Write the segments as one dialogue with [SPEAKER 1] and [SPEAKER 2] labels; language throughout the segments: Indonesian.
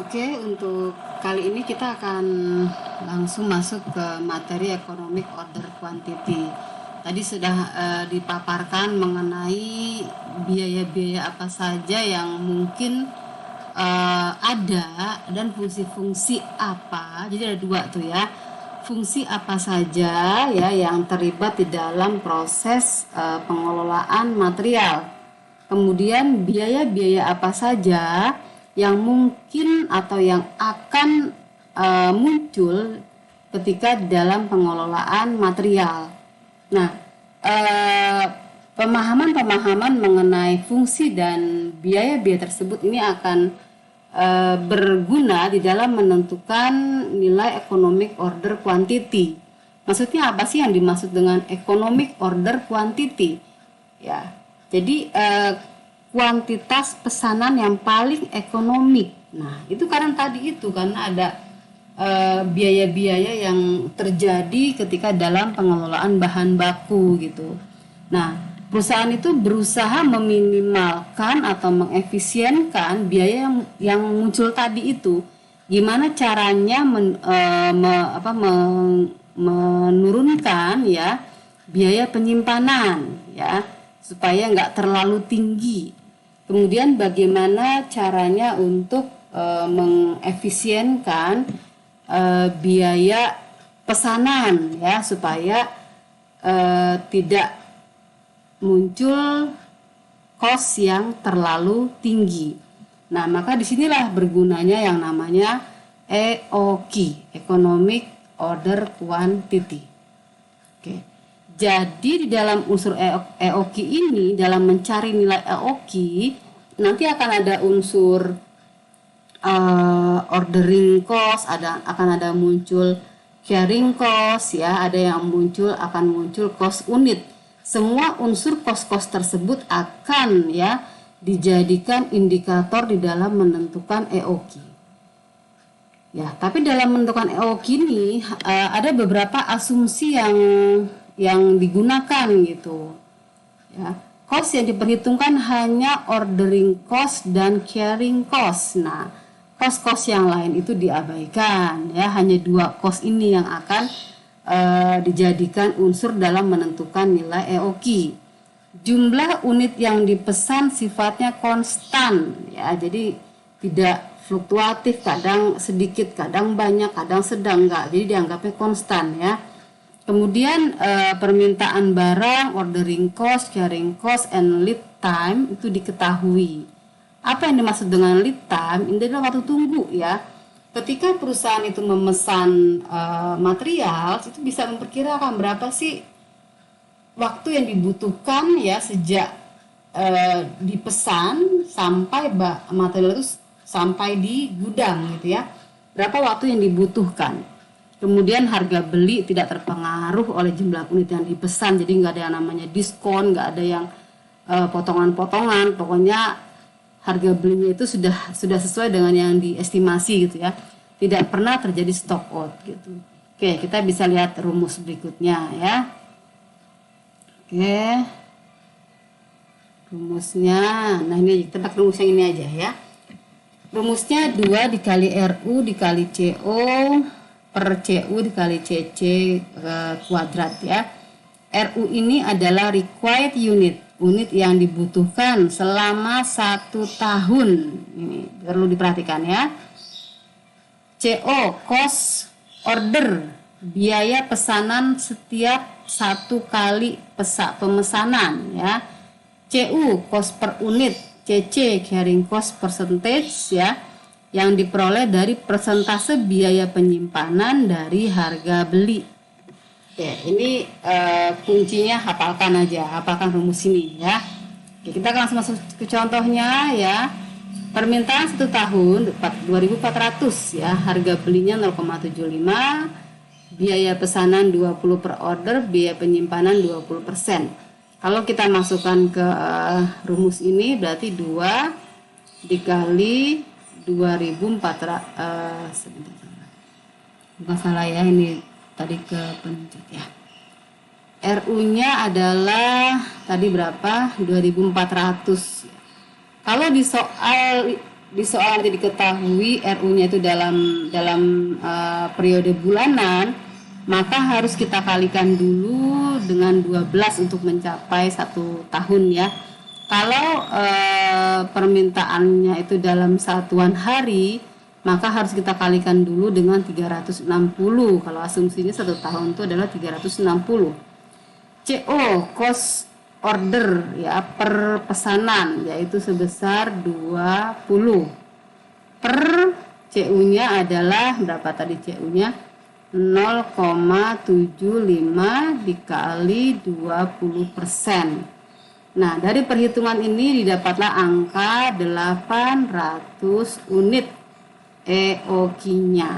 [SPEAKER 1] Oke, untuk kali ini kita akan langsung masuk ke materi economic order quantity. Tadi sudah dipaparkan mengenai biaya-biaya apa saja yang mungkin ada dan fungsi-fungsi apa. Jadi ada dua tuh ya. Fungsi apa saja ya yang terlibat di dalam proses pengelolaan material. Kemudian biaya-biaya apa saja yang mungkin atau yang akan muncul ketika dalam pengelolaan material. Nah, pemahaman-pemahaman mengenai fungsi dan biaya-biaya tersebut ini akan berguna di dalam menentukan nilai economic order quantity. Maksudnya apa sih yang dimaksud dengan economic order quantity? Ya, jadi kuantitas pesanan yang paling ekonomik. Nah, itu karena tadi itu karena ada biaya-biaya yang terjadi ketika dalam pengelolaan bahan baku gitu. Nah, perusahaan itu berusaha meminimalkan atau mengefisienkan biaya yang muncul tadi itu. Gimana caranya menurunkan ya biaya penyimpanan ya supaya nggak terlalu tinggi. Kemudian bagaimana caranya untuk mengefisienkan biaya pesanan ya supaya tidak muncul cost yang terlalu tinggi. Nah, maka disinilah bergunanya yang namanya EOQ, Economic Order Quantity. Oke. Jadi di dalam unsur EOQ ini, dalam mencari nilai EOQ, nanti akan ada unsur ordering cost, akan ada muncul carrying cost ya, ada yang akan muncul cost unit. Semua unsur cost tersebut akan ya dijadikan indikator di dalam menentukan EOQ. Ya, tapi dalam menentukan EOQ ini ada beberapa asumsi yang digunakan gitu. Ya, cost yang diperhitungkan hanya ordering cost dan carrying cost. Nah, cost yang lain itu diabaikan ya, hanya dua cost ini yang akan dijadikan unsur dalam menentukan nilai EOQ. Jumlah unit yang dipesan sifatnya konstan ya, jadi tidak fluktuatif, kadang sedikit, kadang banyak, kadang sedang, enggak. Jadi dianggapnya konstan ya. Kemudian permintaan barang, ordering cost, carrying cost, and lead time itu diketahui. Apa yang dimaksud dengan lead time? Ini adalah waktu tunggu ya. Ketika perusahaan itu memesan material, itu bisa memperkirakan berapa sih waktu yang dibutuhkan ya sejak dipesan sampai material itu sampai di gudang gitu ya. Berapa waktu yang dibutuhkan. Kemudian harga beli tidak terpengaruh oleh jumlah unit yang dipesan, jadi nggak ada yang namanya diskon, nggak ada yang potongan-potongan, pokoknya harga belinya itu sudah sesuai dengan yang diestimasi gitu ya, tidak pernah terjadi stock out gitu. Oke, kita bisa lihat rumus berikutnya ya. Oke, rumusnya, nah ini kita pakai rumus yang ini aja ya. Rumusnya 2 dikali RU dikali CO per CU dikali CC kuadrat ya. RU ini adalah required unit yang dibutuhkan selama 1 tahun. Ini perlu diperhatikan ya. CO cost order, biaya pesanan setiap 1 kali pemesanan ya. CU cost per unit, CC carrying cost percentage ya, yang diperoleh dari persentase biaya penyimpanan dari harga beli. Oke, ini kuncinya hafalkan rumus ini ya. Oke, kita akan langsung masuk ke contohnya ya. Permintaan 1 tahun 2.400 ya, harga belinya 0,75, biaya pesanan 20 per order, biaya penyimpanan 20%. Kalau kita masukkan ke rumus ini berarti 2 dikali 2.400 bukan salah ya, ini tadi ke pencet ya. RU-nya adalah tadi berapa? 2.400. Kalau di soal di soal nanti diketahui RU-nya itu dalam periode bulanan, maka harus kita kalikan dulu dengan 12 untuk mencapai 1 tahun ya. Kalau permintaannya itu dalam satuan hari, maka harus kita kalikan dulu dengan 360. Kalau asumsinya 1 tahun itu adalah 360. CO, cost order ya per pesanan, yaitu sebesar 20. Per CU-nya adalah berapa tadi CU-nya? 0,75 dikali 20%. Nah, dari perhitungan ini didapatlah angka 800 unit EOQ-nya.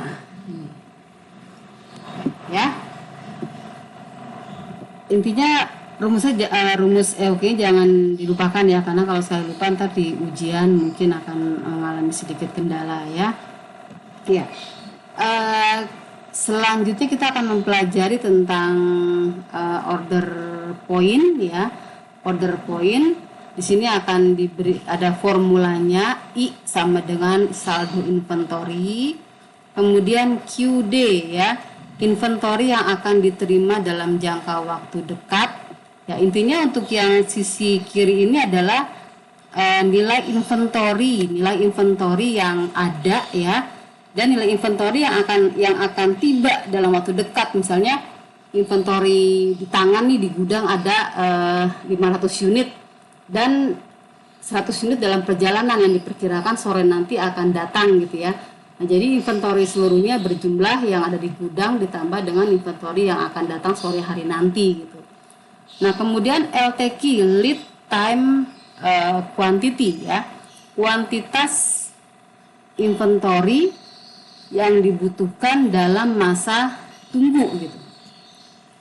[SPEAKER 1] Ya. Intinya rumus EOQ jangan dilupakan ya, karena kalau saya lupa ntar di ujian mungkin akan mengalami sedikit kendala ya. Ya. Selanjutnya kita akan mempelajari tentang order point ya. Order point di sini akan diberi ada formulanya, I sama dengan saldo inventory, kemudian QD ya, inventory yang akan diterima dalam jangka waktu dekat. Ya, intinya untuk yang sisi kiri ini adalah nilai inventory yang ada ya, dan nilai inventory yang akan tiba dalam waktu dekat. Misalnya inventory di tangan nih di gudang ada 500 unit dan 100 unit dalam perjalanan yang diperkirakan sore nanti akan datang gitu ya. Nah, jadi inventory seluruhnya berjumlah yang ada di gudang ditambah dengan inventory yang akan datang sore hari nanti gitu. Nah, kemudian LTQ, lead time quantity ya, kuantitas inventory yang dibutuhkan dalam masa tunggu gitu.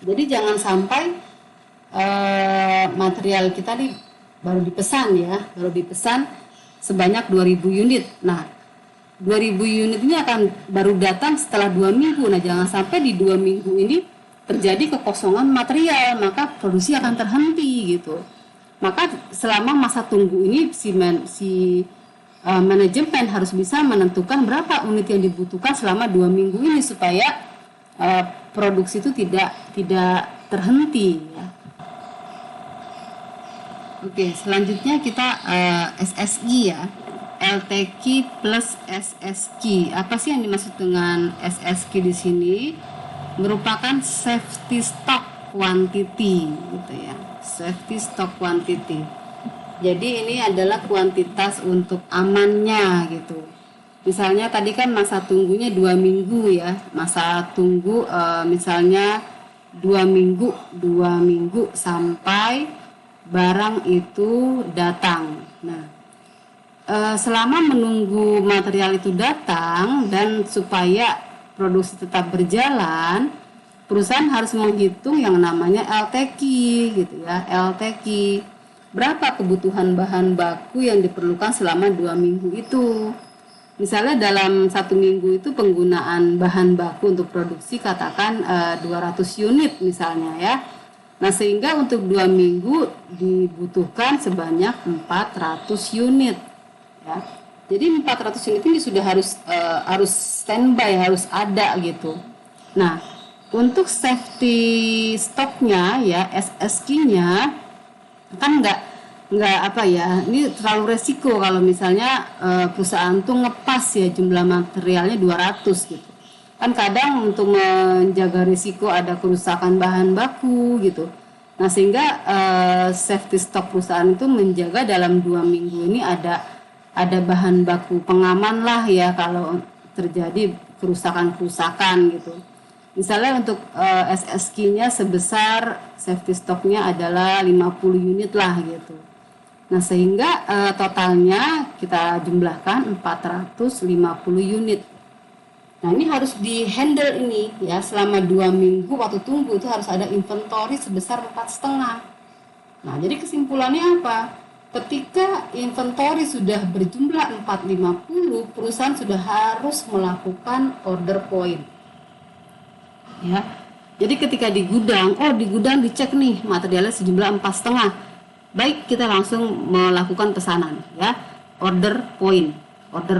[SPEAKER 1] Jadi jangan sampai material kita nih baru dipesan sebanyak 2000 unit. Nah, 2000 unit ini akan baru datang setelah 2 minggu. Nah, jangan sampai di 2 minggu ini terjadi kekosongan material, maka produksi akan terhenti gitu. Maka selama masa tunggu ini manajemen harus bisa menentukan berapa unit yang dibutuhkan selama 2 minggu ini supaya produksi itu tidak terhenti ya. Oke, selanjutnya kita SSQ ya, LTQ plus SSQ. Apa sih yang dimaksud dengan SSQ di sini? Merupakan safety stock quantity gitu ya, safety stock quantity. Jadi ini adalah kuantitas untuk amannya gitu. Misalnya tadi kan masa tunggunya 2 minggu ya, masa tunggu misalnya 2 minggu sampai barang itu datang. Nah, selama menunggu material itu datang dan supaya produksi tetap berjalan, perusahaan harus menghitung yang namanya LTQ gitu ya, LTQ. Berapa kebutuhan bahan baku yang diperlukan selama 2 minggu itu. Misalnya dalam 1 minggu itu penggunaan bahan baku untuk produksi katakan 200 unit misalnya ya. Nah, sehingga untuk 2 minggu dibutuhkan sebanyak 400 unit ya. Jadi 400 unit ini sudah harus standby, harus ada gitu. Nah, untuk safety stoknya ya, SSQ-nya kan nggak apa ya, ini terlalu resiko kalau misalnya perusahaan tuh ngepas ya jumlah materialnya 200 gitu. Kan kadang untuk menjaga risiko ada kerusakan bahan baku gitu. Nah, sehingga safety stock perusahaan itu menjaga dalam 2 minggu ini ada bahan baku pengaman lah ya kalau terjadi kerusakan gitu. Misalnya untuk SSQ-nya sebesar safety stocknya adalah 50 unit lah gitu. Nah, sehingga totalnya kita jumlahkan 450 unit. Nah, ini harus di-handle ini ya, selama 2 minggu waktu tunggu itu harus ada inventory sebesar 4,5. Nah, jadi kesimpulannya apa? Ketika inventory sudah berjumlah 450, perusahaan sudah harus melakukan order point. Ya. Jadi ketika di gudang dicek nih materialnya sejumlah 4,5. Baik, kita langsung melakukan pesanan ya, order point. order